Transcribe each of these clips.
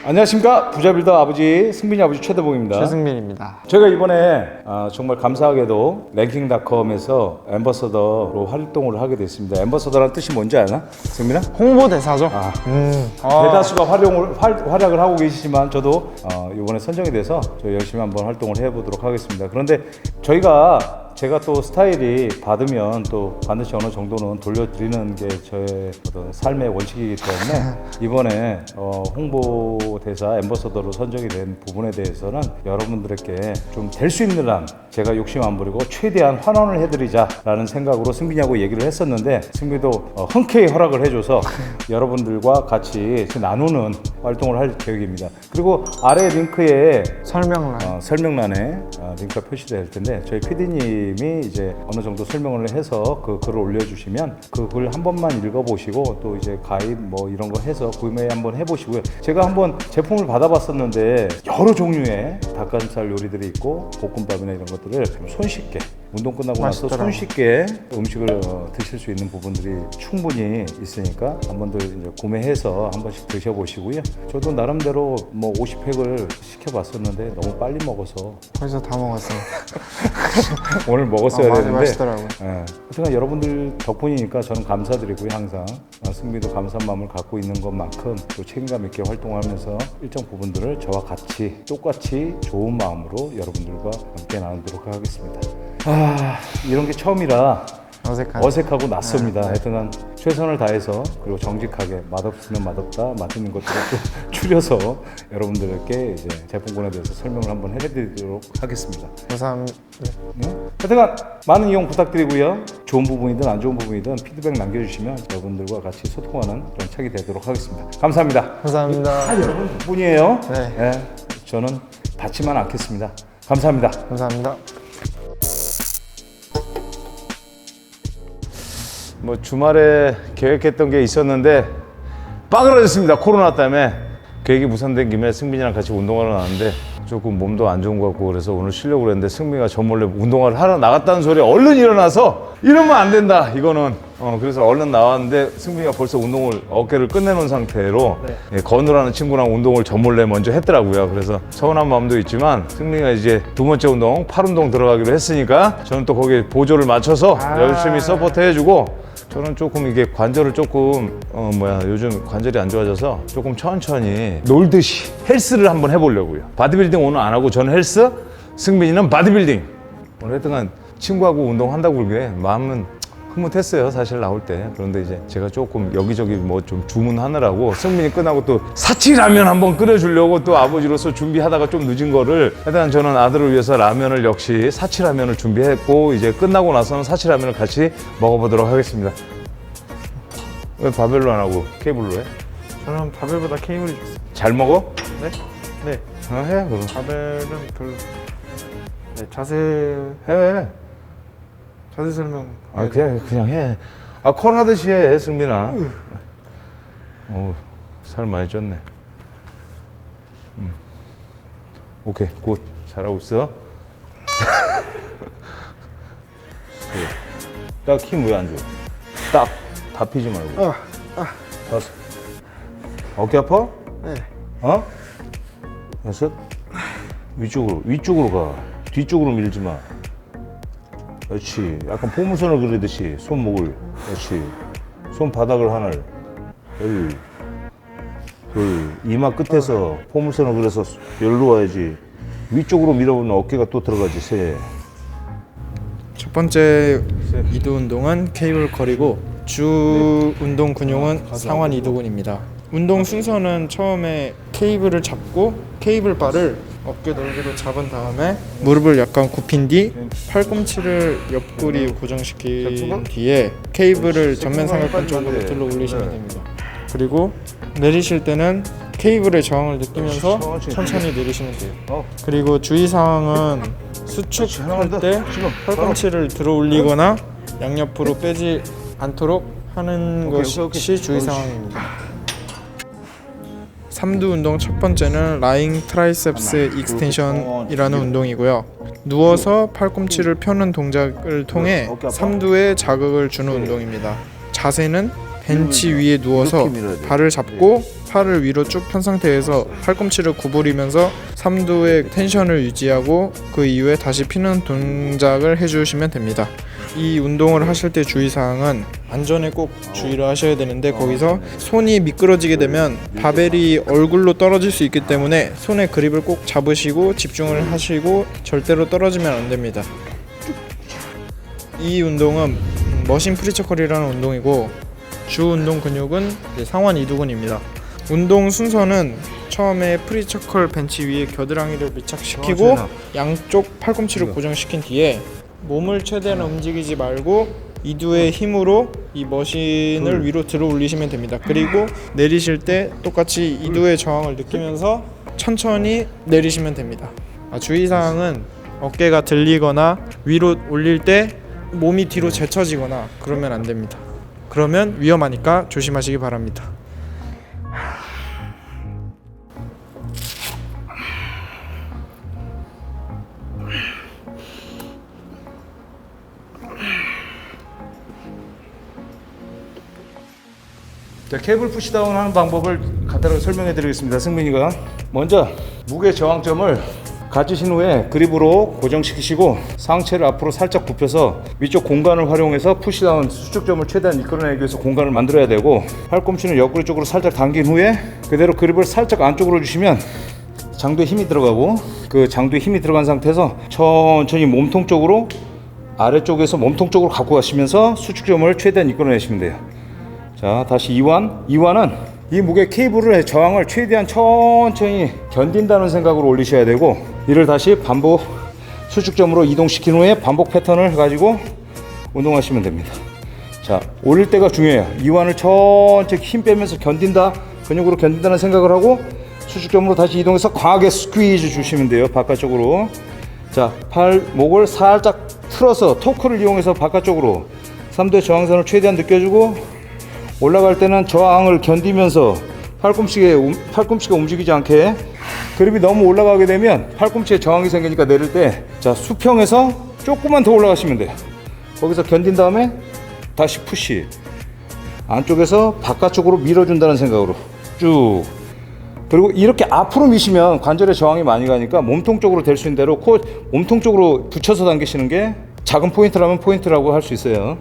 안녕하십니까, 부자빌더 아버지 승빈이 아버지 최대봉입니다. 최승민입니다. 제가 이번에 정말 감사하게도 랭킹닷컴에서 앰버서더로 활동을 하게 됐습니다. 앰버서더라는 뜻이 뭔지 아나? 승민아? 홍보대사죠. 대다수가 활약을 하고 계시지만 저도 이번에 선정이 돼서 저희 열심히 한번 활동을 해보도록 하겠습니다. 그런데 제가 또 스타일이 받으면 또 반드시 어느 정도는 돌려드리는 게 저의 어떤 삶의 원칙이기 때문에 이번에 홍보대사 앰버서더로 선정이 된 부분에 대해서는 여러분들에게 좀 될 수 있는 한 제가 욕심 안 부리고 최대한 환원을 해드리자라는 생각으로 승빈이하고 얘기를 했었는데 승빈이도 흔쾌히 허락을 해줘서 여러분들과 같이 나누는 활동을 할 계획입니다. 그리고 아래 링크에 설명란에 링크가 표시될 텐데 저희 PD님이 이제 어느 정도 설명을 해서 그 글을 올려주시면 그 글 한 번만 읽어보시고 또 이제 가입 뭐 이런 거 해서 구매 한번 해보시고요. 제가 한번 제품을 받아봤었는데 여러 종류의 닭가슴살 요리들이 있고 볶음밥이나 이런 것들을 손쉽게 운동 끝나고 나서 손쉽게 음식을 드실 수 있는 부분들이 충분히 있으니까 한 번 더 이제 구매해서 한 번씩 드셔보시고요. 저도 나름대로 뭐 50팩을 시켜봤었는데 너무 빨리 먹어서 벌써 다 먹었어요. 오늘 먹었어야 되는데 맛있더라고요. 하여튼 여러분들 덕분이니까 저는 감사드리고요. 항상 승민이도 감사한 마음을 갖고 있는 것만큼 또 책임감 있게 활동하면서 일정 부분들을 저와 같이 똑같이 좋은 마음으로 여러분들과 함께 나누도록 하겠습니다. 이런 게 처음이라 어색하고 낯섭니다. 하여튼 최선을 다해서 그리고 정직하게 맛없으면 맛없다, 맛있는 것들을 좀 추려서 여러분들께 이제 제품군에 대해서 설명을 한번 해드리도록 하겠습니다. 감사합니다. 하여튼 많은 이용 부탁드리고요. 좋은 부분이든 안 좋은 부분이든 피드백 남겨주시면 여러분들과 같이 소통하는 그런 책이 되도록 하겠습니다. 감사합니다. 감사합니다. 여러분 덕분이에요. 네. 저는 받지만 않겠습니다. 감사합니다. 감사합니다. 뭐 주말에 계획했던 게 있었는데 빠그라졌습니다. 코로나 때문에. 계획이 무산된 김에 승민이랑 같이 운동하러 나왔는데 조금 몸도 안 좋은 것 같고 그래서 오늘 쉬려고 그랬는데 승민이가 저 몰래 운동을 하러 나갔다는 소리에 얼른 일어나서 이러면 안 된다 이거는 그래서 얼른 나왔는데 승민이가 벌써 운동을 어깨를 끝내놓은 상태로 건우라는 친구랑 운동을 저 몰래 먼저 했더라고요. 그래서 서운한 마음도 있지만 승민이가 이제 두 번째 운동 팔 운동 들어가기로 했으니까 저는 또 거기에 보조를 맞춰서 열심히 서포트 해주고 저는 조금 이게 관절을 조금 요즘 관절이 안 좋아져서 조금 천천히 놀듯이 헬스를 한번 해보려고요. 바디빌딩 오늘 안 하고 저는 헬스, 승민이는 바디빌딩. 오늘 하여튼 친구하고 운동한다고 그러게 마음은 흐뭇했어요. 사실 나올 때. 그런데 이제 제가 조금 여기저기 뭐 좀 주문하느라고 승민이 끝나고 또 사치라면 한번 끓여주려고 또 아버지로서 준비하다가 좀 늦은 거를 하여튼 저는 아들을 위해서 라면을 역시 사치라면을 준비했고 이제 끝나고 나서는 사치라면을 같이 먹어보도록 하겠습니다. 왜 바벨로 안 하고 케이블로 해? 저는 바벨보다 케이블이 좋습니다. 잘 먹어? 네? 네. 해 그럼. 바벨은 별로. 네, 자세 설명. 그냥 해. 콜 하듯이 해, 승민아. 살 많이 쪘네. 오케이, 굿. 잘하고 있어. 딱 힘 왜 안 줘? 딱, 다 피지 말고. 다섯. 어깨 아파? 네. 여섯. 위쪽으로 가. 뒤쪽으로 밀지 마. 그렇지. 약간 포물선을 그리듯이 손목을. 그렇지. 손바닥을 하늘. 둘. 이마 끝에서 포물선을 그려서 열로 와야지. 위쪽으로 밀어보면 어깨가 또 들어가지. 셋. 첫 번째 이두 운동은 케이블 컬이고 주 운동 근용은 상완 이두근입니다. 운동 순서는 처음에 케이블을 잡고 케이블 바를 어깨 넓이로 잡은 다음에 무릎을 약간 굽힌 뒤 팔꿈치를 옆구리 고정시킨 뒤에 케이블을 전면 삼각근 쪽으로 들어 올리시면 됩니다. 그리고 내리실 때는 케이블의 저항을 느끼면서 천천히 내리시면 돼요. 그리고 주의사항은 수축할 때 팔꿈치를 들어 올리거나 양옆으로 빼지 않도록 하는 것이 주의사항입니다. 3두 운동 첫 번째는 라잉 트라이셉스 익스텐션이라는 운동이고요. 누워서 팔꿈치를 펴는 동작을 통해 3두에 자극을 주는 운동입니다. 자세는 벤치 위에 누워서 발을 잡고 팔을 위로 쭉 편 상태에서 팔꿈치를 구부리면서 3두의 텐션을 유지하고 그 이후에 다시 피는 동작을 해주시면 됩니다. 이 운동을 하실 때 주의사항은 안전에 꼭 주의를 하셔야 되는데 거기서 손이 미끄러지게 되면 바벨이 얼굴로 떨어질 수 있기 때문에 손의 그립을 꼭 잡으시고 집중을 하시고 절대로 떨어지면 안 됩니다. 이 운동은 머신 프리처컬이라는 운동이고 주 운동 근육은 상완 이두근입니다. 운동 순서는 처음에 프리처컬 벤치 위에 겨드랑이를 밀착시키고 양쪽 팔꿈치를 고정시킨 뒤에 몸을 최대한 움직이지 말고 이두의 힘으로 이 머신을 위로 들어 올리시면 됩니다. 그리고 내리실 때 똑같이 이두의 저항을 느끼면서 천천히 내리시면 됩니다. 주의사항은 어깨가 들리거나 위로 올릴 때 몸이 뒤로 제쳐지거나 그러면 안 됩니다. 그러면 위험하니까 조심하시기 바랍니다. 자, 케이블 푸시다운 하는 방법을 간단하게 설명해 드리겠습니다. 승민이가 먼저 무게 저항점을 가지신 후에 그립으로 고정시키시고 상체를 앞으로 살짝 굽혀서 위쪽 공간을 활용해서 푸시다운 수축점을 최대한 이끌어내기 위해서 공간을 만들어야 되고, 팔꿈치는 옆구리 쪽으로 살짝 당긴 후에 그대로 그립을 살짝 안쪽으로 주시면 장도에 힘이 들어가고, 그 장도에 힘이 들어간 상태에서 천천히 몸통 쪽으로 아래쪽에서 몸통 쪽으로 갖고 가시면서 수축점을 최대한 이끌어내시면 돼요. 자, 다시 이완은 이 무게 케이블의 저항을 최대한 천천히 견딘다는 생각으로 올리셔야 되고, 이를 다시 반복 수축점으로 이동시킨 후에 반복 패턴을 가지고 운동하시면 됩니다. 자, 올릴 때가 중요해요. 이완을 천천히 힘 빼면서 견딘다, 근육으로 견딘다는 생각을 하고 수축점으로 다시 이동해서 강하게 스퀴즈 주시면 돼요. 바깥쪽으로. 자, 팔목을 살짝 틀어서 토크를 이용해서 바깥쪽으로 3도 저항선을 최대한 느껴주고, 올라갈 때는 저항을 견디면서 팔꿈치가 움직이지 않게, 그립이 너무 올라가게 되면 팔꿈치에 저항이 생기니까 내릴 때, 자, 수평에서 조금만 더 올라가시면 돼요. 거기서 견딘 다음에 다시 푸시, 안쪽에서 바깥쪽으로 밀어준다는 생각으로 쭉. 그리고 이렇게 앞으로 미시면 관절에 저항이 많이 가니까 몸통 쪽으로 될 수 있는 대로 몸통 쪽으로 붙여서 당기시는 게 작은 포인트라면 포인트라고 할 수 있어요.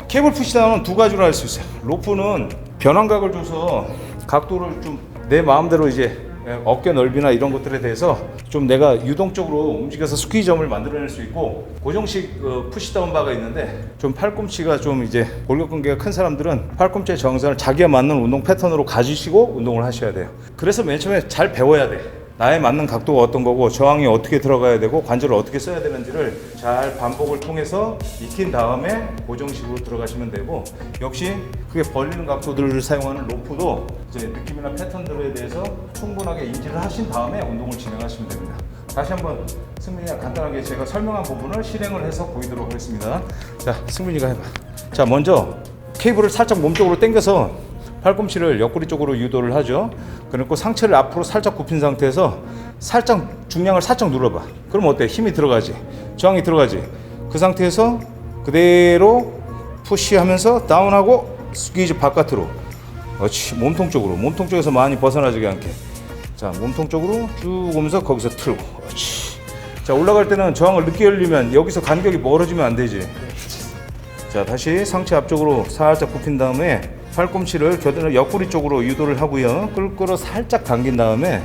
케이블 푸시다운은 두 가지로 할 수 있어요. 로프는 변환각을 줘서 각도를 좀 내 마음대로 이제 어깨 넓이나 이런 것들에 대해서 좀 내가 유동적으로 움직여서 스퀴즈점을 만들어낼 수 있고, 고정식 푸시다운 바가 있는데 좀 팔꿈치가 좀 이제 골격근개가 큰 사람들은 팔꿈치의 정선을 자기에 맞는 운동 패턴으로 가지시고 운동을 하셔야 돼요. 그래서 맨 처음에 잘 배워야 돼. 나에 맞는 각도가 어떤 거고 저항이 어떻게 들어가야 되고 관절을 어떻게 써야 되는지를 잘 반복을 통해서 익힌 다음에 고정식으로 들어가시면 되고, 역시 그게 벌리는 각도들을 사용하는 로프도 이제 느낌이나 패턴들에 대해서 충분하게 인지를 하신 다음에 운동을 진행하시면 됩니다. 다시 한번 승민이가 간단하게 제가 설명한 부분을 실행을 해서 보이도록 하겠습니다. 자, 승민이가 해봐. 자, 먼저 케이블을 살짝 몸쪽으로 당겨서 팔꿈치를 옆구리 쪽으로 유도를 하죠. 그리고 상체를 앞으로 살짝 굽힌 상태에서 살짝 중량을 살짝 눌러봐. 그럼 어때? 힘이 들어가지, 저항이 들어가지. 그 상태에서 그대로 푸시하면서 다운하고 스퀴즈 바깥으로. 그렇지. 몸통 쪽에서 많이 벗어나지 않게. 자, 몸통 쪽으로 쭉 오면서 거기서 틀고. 그렇지. 자, 올라갈 때는 저항을 늦게 열리면 여기서 간격이 멀어지면 안 되지. 자, 다시 상체 앞쪽으로 살짝 굽힌 다음에 팔꿈치를 겨드랑이 옆구리 쪽으로 유도를 하고요. 끌끌어 살짝 당긴 다음에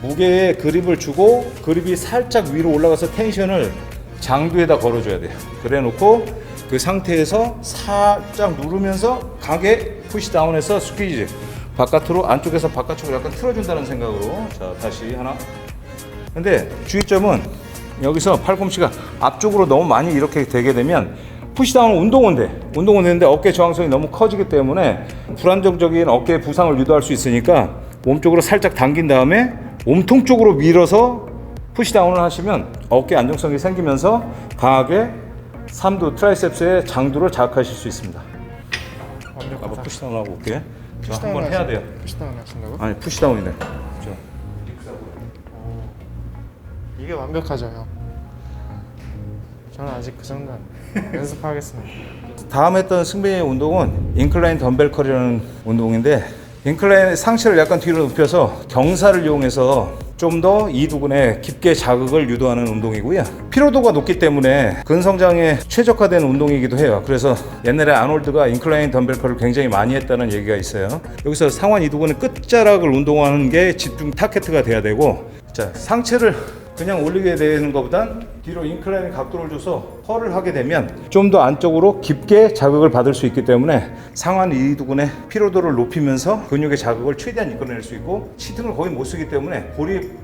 무게에 그립을 주고, 그립이 살짝 위로 올라가서 텐션을 장두에다 걸어줘야 돼요. 그래 놓고 그 상태에서 살짝 누르면서 강하게 푸시다운해서 스퀴즈 바깥으로, 안쪽에서 바깥쪽으로 약간 틀어준다는 생각으로. 자, 다시 하나. 근데 주의점은 여기서 팔꿈치가 앞쪽으로 너무 많이 이렇게 되게 되면 푸시다운은 운동은 되는데 어깨 저항성이 너무 커지기 때문에 불안정적인 어깨 부상을 유도할 수 있으니까 몸쪽으로 살짝 당긴 다음에 몸통 쪽으로 밀어서 푸시다운을 하시면 어깨 안정성이 생기면서 강하게 3두 트라이셉스의 장두를 자극하실 수 있습니다. 완벽하다. 푸시다운 하고 올게. 자, 한번 해야 돼요. 푸시다운 하신다고? 아니, 푸시다운이네. 이게 완벽하죠, 형. 저는 아직 그 정도 연습하겠습니다. 다음 했던 승빈의 운동은 인클라인 덤벨 컬이라는 운동인데, 인클라인 상체를 약간 뒤로 눕혀서 경사를 이용해서 좀 더 이두근에 깊게 자극을 유도하는 운동이고요. 피로도가 높기 때문에 근성장에 최적화된 운동이기도 해요. 그래서 옛날에 아놀드가 인클라인 덤벨 컬을 굉장히 많이 했다는 얘기가 있어요. 여기서 상완 이두근의 끝자락을 운동하는 게 집중 타겟가 돼야 되고, 자, 상체를 그냥 올리게 되는 것보단 뒤로 인클라인 각도를 줘서 컬을 하게 되면 좀 더 안쪽으로 깊게 자극을 받을 수 있기 때문에 상완 이두근의 피로도를 높이면서 근육의 자극을 최대한 이끌어낼 수 있고 치등을 거의 못 쓰기 때문에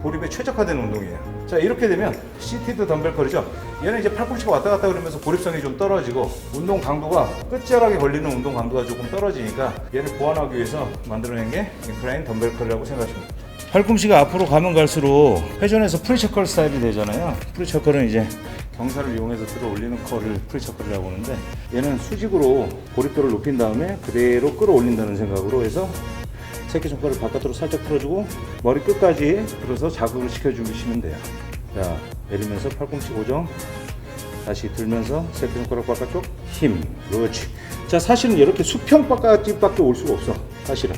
고립에 최적화된 운동이에요. 자, 이렇게 되면 시티드 덤벨 컬이죠. 얘는 이제 팔꿈치가 왔다 갔다 그러면서 고립성이 좀 떨어지고 운동 강도가 끝자락에 걸리는 운동 강도가 조금 떨어지니까 얘를 보완하기 위해서 만들어낸 게 인클라인 덤벨 컬이라고 생각하시면 됩니다. 팔꿈치가 앞으로 가면 갈수록 회전에서 프리처컬 스타일이 되잖아요. 프리처컬은 이제 경사를 이용해서 들어 올리는 컬을 프리처컬이라고 하는데, 얘는 수직으로 고립도를 높인 다음에 그대로 끌어올린다는 생각으로 해서 새끼손가락을 바깥으로 살짝 풀어주고 머리 끝까지 들어서 자극을 시켜주시면 돼요. 자, 내리면서 팔꿈치 고정, 다시 들면서 새끼손가락 바깥쪽 힘, 그렇지. 자, 사실은 이렇게 수평까지밖에 올 수가 없어. 사실은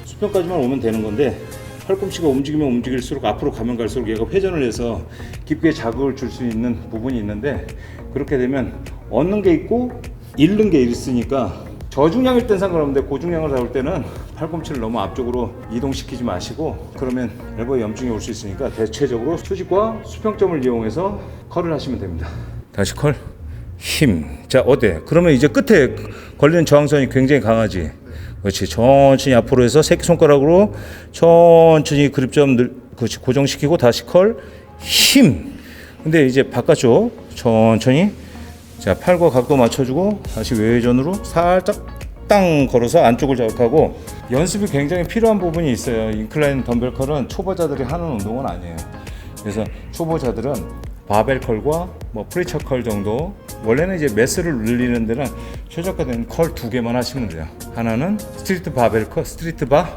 수평까지만 오면 되는 건데, 팔꿈치가 움직이면 움직일수록 앞으로 가면 갈수록 얘가 회전을 해서 깊게 자극을 줄 수 있는 부분이 있는데, 그렇게 되면 얻는 게 있고 잃는 게 있으니까 저중량일 땐 상관없는데 고중량을 다룰 때는 팔꿈치를 너무 앞쪽으로 이동시키지 마시고, 그러면 엘보에 염증이 올 수 있으니까 대체적으로 수직과 수평점을 이용해서 컬을 하시면 됩니다. 다시 컬, 힘. 자, 어때? 그러면 이제 끝에 걸리는 저항선이 굉장히 강하지. 그렇지. 천천히 앞으로 해서 새끼손가락으로 천천히 그립점 그렇지, 고정시키고 다시 컬, 힘. 근데 이제 바깥쪽 천천히, 자, 팔과 각도 맞춰주고 다시 외회전으로 살짝 땅 걸어서 안쪽을 자극하고. 연습이 굉장히 필요한 부분이 있어요. 인클라인 덤벨 컬은 초보자들이 하는 운동은 아니에요. 그래서 초보자들은 바벨 컬과 뭐 프리처 컬 정도, 원래는 이제 매스를 늘리는 데는 최적화된 컬 2개만 하시면 돼요. 하나는 스트리트 바벨 컬,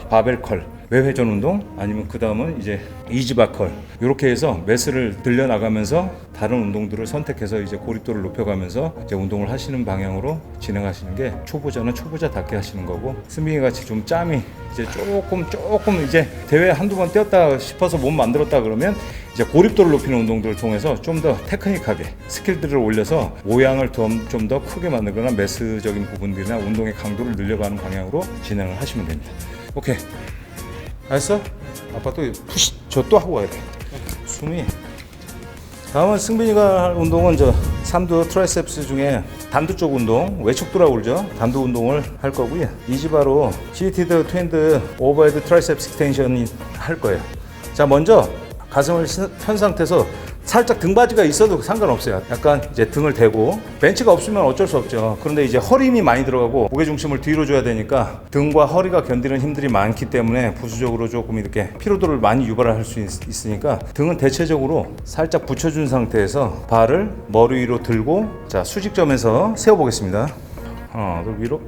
바벨 컬, 외회전 운동, 아니면 그 다음은 이제 이지바 컬. 이렇게 해서 매스를 늘려나가면서 다른 운동들을 선택해서 이제 고립도를 높여가면서 이제 운동을 하시는 방향으로 진행하시는 게 초보자는 초보자답게 하시는 거고, 스밍이 같이 좀 짬이 이제 조금 이제 대회 한두 번 뛰었다 싶어서 몸 만들었다 그러면 이제 고립도를 높이는 운동들을 통해서 좀 더 테크닉하게 스킬들을 올려서 모양을 좀 더 크게 만들거나 매스적인 부분들이나 운동의 강도를 늘려가는 방향으로 진행을 하시면 됩니다. 오케이, 알았어? 아빠 또 푸시 저 또 하고 가야 돼. 숨이. 다음은 승빈이가 할 운동은 저 삼두 트라이셉스 중에 단두 쪽 운동, 외척두라고 그러죠. 단두 운동을 할 거고요. 이지바로 시티드 트윈드 오버헤드 트라이셉스 익스텐션이 할 거예요. 자, 먼저 가슴을 편 상태에서 살짝 등받이가 있어도 상관없어요. 약간 이제 등을 대고, 벤치가 없으면 어쩔 수 없죠. 그런데 이제 허리 힘이 많이 들어가고 무게중심을 뒤로 줘야 되니까 등과 허리가 견디는 힘들이 많기 때문에 부수적으로 조금 이렇게 피로도를 많이 유발할 수 있으니까 등은 대체적으로 살짝 붙여준 상태에서 발을 머리 위로 들고, 자, 수직점에서 세워보겠습니다. 하나, 둘, 위로.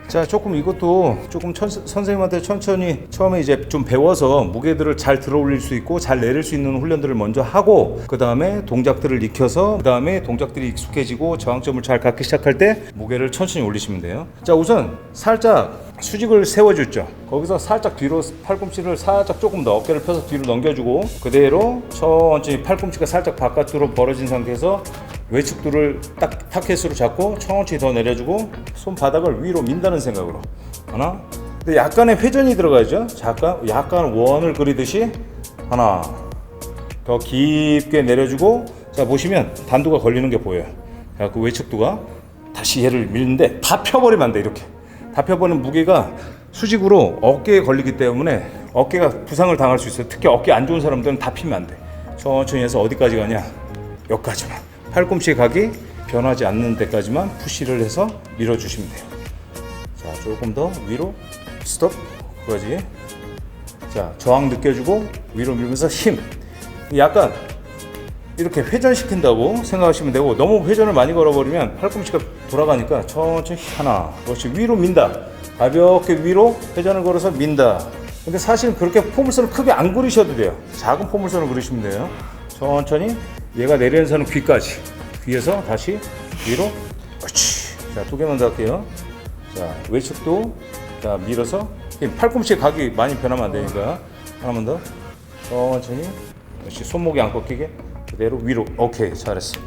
자, 조금 이것도 조금 선생님한테 천천히 처음에 이제 좀 배워서 무게들을 잘 들어 올릴 수 있고 잘 내릴 수 있는 훈련들을 먼저 하고, 그 다음에 동작들을 익혀서 그 다음에 동작들이 익숙해지고 저항점을 잘 갖기 시작할 때 무게를 천천히 올리시면 돼요. 자, 우선 살짝 수직을 세워줬죠. 거기서 살짝 뒤로 팔꿈치를 살짝 조금 더 어깨를 펴서 뒤로 넘겨주고, 그대로 천천히 팔꿈치가 살짝 바깥으로 벌어진 상태에서 외측두를 딱 타켓으로 잡고 천천히 더 내려주고 손바닥을 위로 민다는 생각으로 하나. 근데 약간의 회전이 들어가죠. 약간 원을 그리듯이 하나 더 깊게 내려주고, 자, 보시면 단두가 걸리는 게 보여요. 자, 그 외측두가 다시 얘를 밀는데 다 펴버리면 안 돼. 이렇게 다 펴버리면 무게가 수직으로 어깨에 걸리기 때문에 어깨가 부상을 당할 수 있어요. 특히 어깨 안 좋은 사람들은 다 피면 안 돼. 천천히 해서 어디까지 가냐, 여기까지만. 팔꿈치의 각이 변하지 않는 데까지만 푸시를 해서 밀어주시면 돼요. 자, 조금 더 위로 스톱, 그거지. 자, 저항 느껴주고 위로 밀면서 힘. 약간 이렇게 회전시킨다고 생각하시면 되고, 너무 회전을 많이 걸어버리면 팔꿈치가 돌아가니까 천천히 하나, 그렇지, 위로 민다. 가볍게 위로 회전을 걸어서 민다. 근데 사실 그렇게 포물선을 크게 안 그리셔도 돼요. 작은 포물선을 그리시면 돼요. 천천히 얘가 내리는 선은 귀까지, 귀에서 다시 위로, 그렇지. 자, 2개만 더 할게요. 자, 외측도, 자, 밀어서 팔꿈치 각이 많이 변하면 안 되니까 하나만 더 천천히. 역시 손목이 안 꺾이게 그대로 위로. 오케이, 잘했어.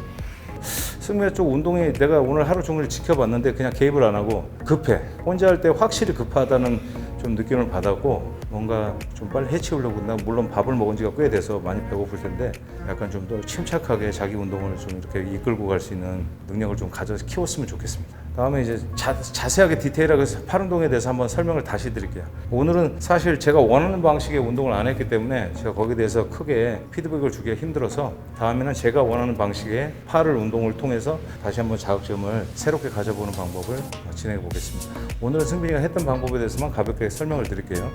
승민아 쪽 운동이 내가 오늘 하루 종일 지켜봤는데 그냥 개입을 안 하고 급해. 혼자 할 때 확실히 급하다는 좀 느낌을 받았고 뭔가 좀 빨리 해치우려고. 나 물론 밥을 먹은 지가 꽤 돼서 많이 배고플 텐데 약간 좀 더 침착하게 자기 운동을 좀 이렇게 이끌고 갈 수 있는 능력을 좀 가져서 키웠으면 좋겠습니다. 다음에 이제 자세하게 디테일하게 팔 운동에 대해서 한번 설명을 다시 드릴게요. 오늘은 사실 제가 원하는 방식의 운동을 안 했기 때문에 제가 거기에 대해서 크게 피드백을 주기가 힘들어서 다음에는 제가 원하는 방식의 팔을 운동을 통해서 다시 한번 자극점을 새롭게 가져보는 방법을 진행해 보겠습니다. 오늘은 승빈이가 했던 방법에 대해서만 가볍게 설명을 드릴게요.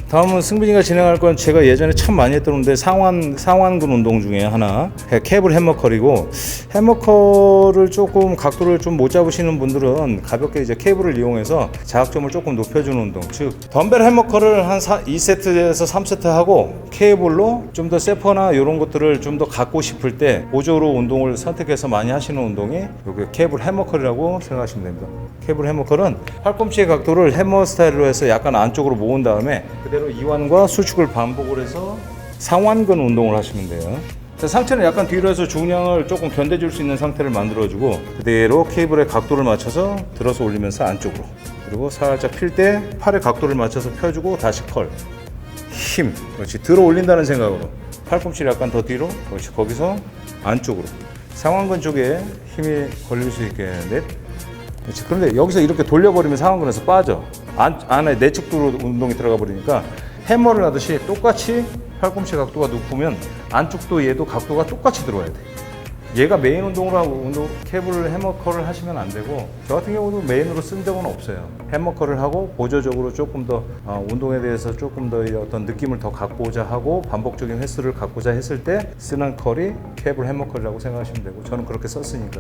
다음은 승빈이가 진행할 건 제가 예전에 참 많이 했던 건데 상완근 운동 중에 하나 케이블 해머컬이고, 해머컬을 조금 각도를 좀 못 잡으시는 분들은 가볍게 이제 케이블을 이용해서 자극점을 조금 높여주는 운동, 즉 덤벨 해머컬을 한 2세트에서 3세트 하고 케이블로 좀 더 세퍼나 이런 것들을 좀 더 갖고 싶을 때 보조로 운동을 선택해서 많이 하시는 운동이 여기 케이블 해머컬이라고 생각하시면 됩니다. 케이블 해머컬은 팔꿈치의 각도를 해머 스타일로 해서 약간 안쪽으로 모은 다음에 그대로 이완과 수축을 반복을 해서 상완근 운동을 하시면 돼요. 상체는 약간 뒤로 해서 중량을 조금 견뎌줄 수 있는 상태를 만들어주고 그대로 케이블의 각도를 맞춰서 들어서 올리면서 안쪽으로, 그리고 살짝 필 때 팔의 각도를 맞춰서 펴주고 다시 컬, 힘, 그렇지, 들어 올린다는 생각으로 팔꿈치를 약간 더 뒤로, 그렇지, 거기서 안쪽으로 상완근 쪽에 힘이 걸릴 수 있게 넷. 그렇지. 그런데 여기서 이렇게 돌려버리면 상완근에서 빠져. 안에 내측도로 운동이 들어가 버리니까 해머를 하듯이 똑같이 팔꿈치 각도가 높으면 안쪽도 얘도 각도가 똑같이 들어와야 돼. 얘가 메인 운동으로 하고 케이블 해머컬을 하시면 안 되고, 저 같은 경우도 메인으로 쓴 적은 없어요. 해머컬을 하고 보조적으로 조금 더 운동에 대해서 조금 더 어떤 느낌을 더 갖고자 하고 반복적인 횟수를 갖고자 했을 때 쓰는 컬이 케이블 해머컬이라고 생각하시면 되고, 저는 그렇게 썼으니까.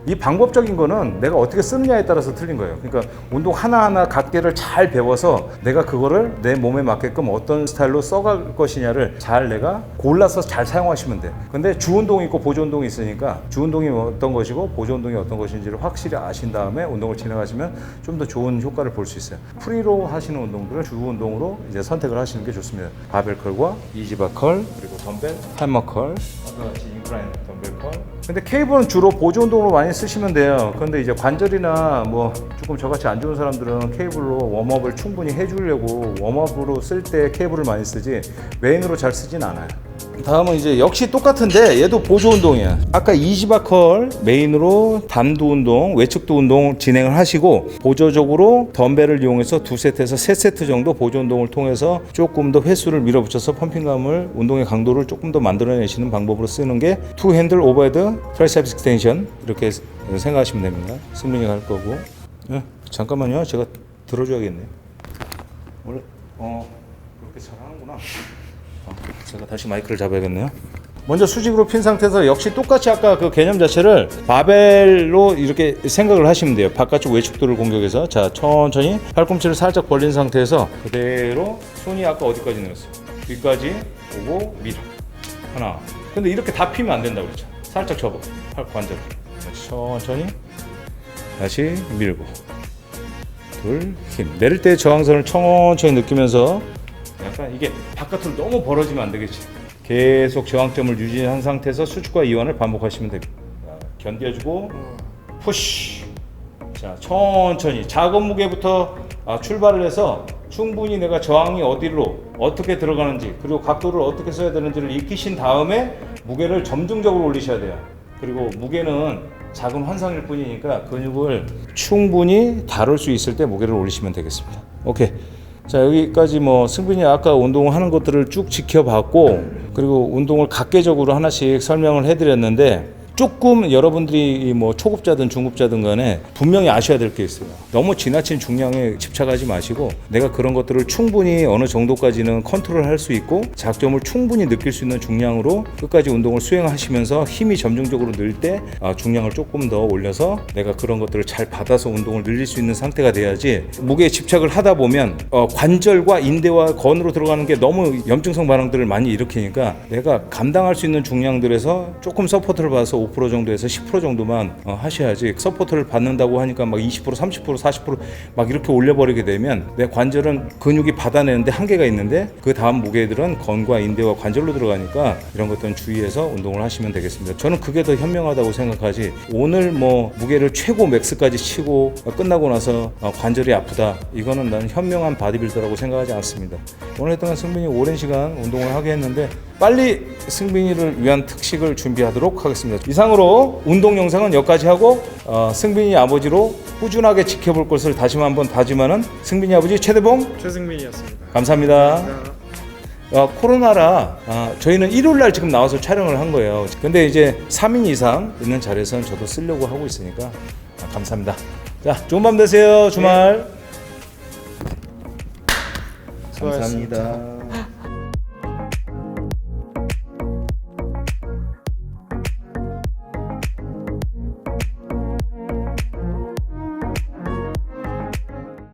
이 방법적인 거는 내가 어떻게 쓰느냐에 따라서 틀린 거예요. 그러니까 운동 하나하나 각계를 잘 배워서 내가 그거를 내 몸에 맞게끔 어떤 스타일로 써갈 것이냐를 잘 내가 골라서 잘 사용하시면 돼. 근데 주 운동이 있고 보조 운동이 있으니까 주 운동이 어떤 것이고 보조 운동이 어떤 것인지를 확실히 아신 다음에 운동을 진행하시면 좀 더 좋은 효과를 볼 수 있어요. 프리로 하시는 운동들은 주 운동으로 이제 선택을 하시는 게 좋습니다. 바벨 컬과 이지바 컬, 그리고 덤벨 해머 컬, 아까 같이 인클라인 덤벨 컬. 근데 케이블은 주로 보조 운동으로 많이 쓰시면 돼요. 그런데 이제 관절이나 뭐 조금 저같이 안 좋은 사람들은 케이블로 웜업을 충분히 해주려고 웜업으로 쓸 때 케이블을 많이 쓰지 메인으로 잘 쓰진 않아요. 다음은 이제 역시 똑같은데 얘도 보조 운동이야. 아까 이지바컬 메인으로 단두 운동, 외측두 운동 진행을 하시고 보조적으로 덤벨을 이용해서 2세트에서 3세트 정도 보조 운동을 통해서 조금 더 횟수를 밀어붙여서 펌핑감을, 운동의 강도를 조금 더 만들어내시는 방법으로 쓰는 게 투 핸들 오버헤드 트라이셉스 익스텐션, 이렇게 생각하시면 됩니다. 승민이가 할 거고. 잠깐만요, 제가 들어줘야겠네요. 원래 그렇게 잘 하는구나. 제가 다시 마이크를 잡아야겠네요. 먼저 수직으로 핀 상태에서 역시 똑같이 아까 그 개념 자체를 바벨로 이렇게 생각을 하시면 돼요. 바깥쪽 외측도를 공격해서, 자, 천천히 팔꿈치를 살짝 벌린 상태에서 그대로 손이 아까 어디까지 내렸어요? 뒤까지 오고 밀어. 하나. 근데 이렇게 다 피면 안 된다고 그랬죠. 살짝 접어. 팔 관절. 천천히 다시 밀고. 둘, 힘. 내릴 때 저항선을 천천히 느끼면서 약간 이게 바깥으로 너무 벌어지면 안 되겠지. 계속 저항점을 유지한 상태에서 수축과 이완을 반복하시면 됩니다. 견뎌주고 푸시. 자, 천천히 작은 무게부터 출발을 해서 충분히 내가 저항이 어디로 어떻게 들어가는지, 그리고 각도를 어떻게 써야 되는지를 익히신 다음에 무게를 점증적으로 올리셔야 돼요. 그리고 무게는 작은 환상일 뿐이니까 근육을 충분히 다룰 수 있을 때 무게를 올리시면 되겠습니다. 오케이. 자, 여기까지 뭐 승빈이 아까 운동하는 것들을 쭉 지켜봤고, 그리고 운동을 각계적으로 하나씩 설명을 해드렸는데, 조금 여러분들이 뭐 초급자든 중급자든 간에 분명히 아셔야 될 게 있어요. 너무 지나친 중량에 집착하지 마시고 내가 그런 것들을 충분히 어느 정도까지는 컨트롤할 수 있고 자극점을 충분히 느낄 수 있는 중량으로 끝까지 운동을 수행하시면서 힘이 점증적으로 늘 때 중량을 조금 더 올려서 내가 그런 것들을 잘 받아서 운동을 늘릴 수 있는 상태가 돼야지, 무게에 집착을 하다 보면 관절과 인대와 건으로 들어가는 게 너무 염증성 반응들을 많이 일으키니까 내가 감당할 수 있는 중량들에서 조금 서포트를 받아서 5% 정도에서 10% 정도만 하셔야지, 서포트를 받는다고 하니까 막 20%, 30%, 40%막 이렇게 올려버리게 되면 내 관절은 근육이 받아내는데 한계가 있는데 그 다음 무게들은 건과 인대와 관절로 들어가니까 이런 것들은 주의해서 운동을 하시면 되겠습니다. 저는 그게 더 현명하다고 생각하지, 오늘 뭐 무게를 최고 맥스까지 치고 끝나고 나서 관절이 아프다, 이거는 나는 현명한 바디빌더라고 생각하지 않습니다. 오늘 했던 승빈이 오랜 시간 운동을 하게 했는데 빨리 승빈이를 위한 특식을 준비하도록 하겠습니다. 이상으로 운동 영상은 여기까지 하고 승빈이 아버지로 꾸준하게 지켜볼 것을 다시 한번 다짐하는 승빈이 아버지 최대봉 최승민이었습니다. 감사합니다. 코로나라 저희는 일요일날 지금 나와서 촬영을 한 거예요. 근데 이제 3인 이상 있는 자리에서는 저도 쓰려고 하고 있으니까 감사합니다. 자, 좋은 밤 되세요. 주말. 수고하셨습니다. 감사합니다.